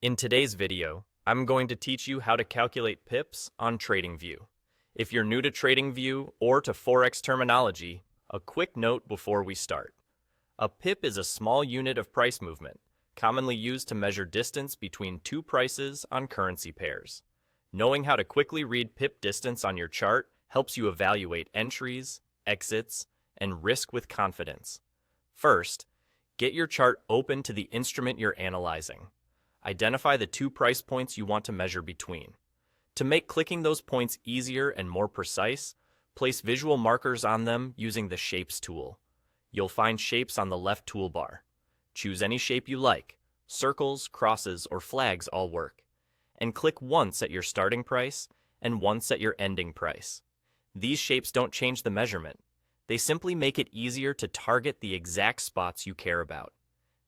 In today's video, I'm going to teach you how to calculate pips on TradingView. If you're new to TradingView or to Forex terminology, a quick note before we start. A pip is a small unit of price movement, commonly used to measure distance between two prices on currency pairs. Knowing how to quickly read pip distance on your chart helps you evaluate entries, exits, and risk with confidence. First, get your chart open to the instrument you're analyzing. Identify the two price points you want to measure between. To make clicking those points easier and more precise, place visual markers on them using the Shapes tool. You'll find shapes on the left toolbar. Choose any shape you like. Circles, crosses, or flags all work. And click once at your starting price and once at your ending price. These shapes don't change the measurement. They simply make it easier to target the exact spots you care about.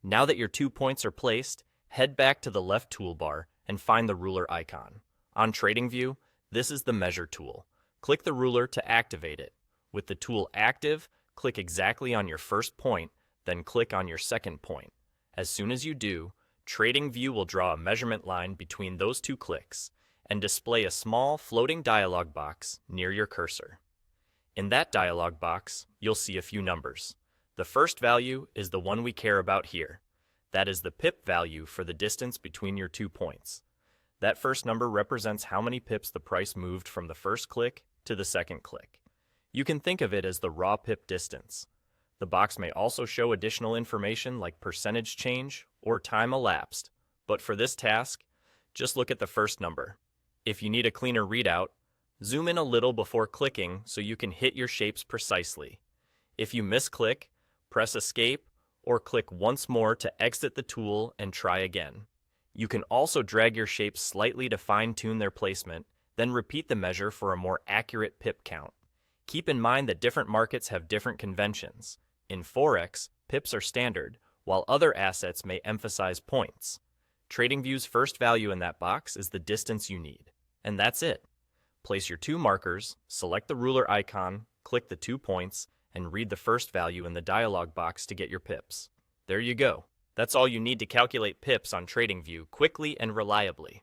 Now that your 2 points are placed, head back to the left toolbar and find the ruler icon. On TradingView, this is the Measure tool. Click the ruler to activate it. With the tool active, click exactly on your first point, then click on your second point. As soon as you do, TradingView will draw a measurement line between those two clicks and display a small floating dialog box near your cursor. In that dialog box, you'll see a few numbers. The first value is the one we care about here. That is the pip value for the distance between your 2 points. That first number represents how many pips the price moved from the first click to the second click. You can think of it as the raw pip distance. The box may also show additional information like percentage change or time elapsed, but for this task, just look at the first number. If you need a cleaner readout, zoom in a little before clicking so you can hit your shapes precisely. If you misclick, press Escape or click once more to exit the tool and try again. You can also drag your shapes slightly to fine-tune their placement, then repeat the measure for a more accurate pip count. Keep in mind that different markets have different conventions. In Forex, pips are standard, while other assets may emphasize points. TradingView's first value in that box is the distance you need. And that's it. Place your 2 markers, select the ruler icon, click the 2 points, and read the first value in the dialog box to get your pips. There you go. That's all you need to calculate pips on TradingView quickly and reliably.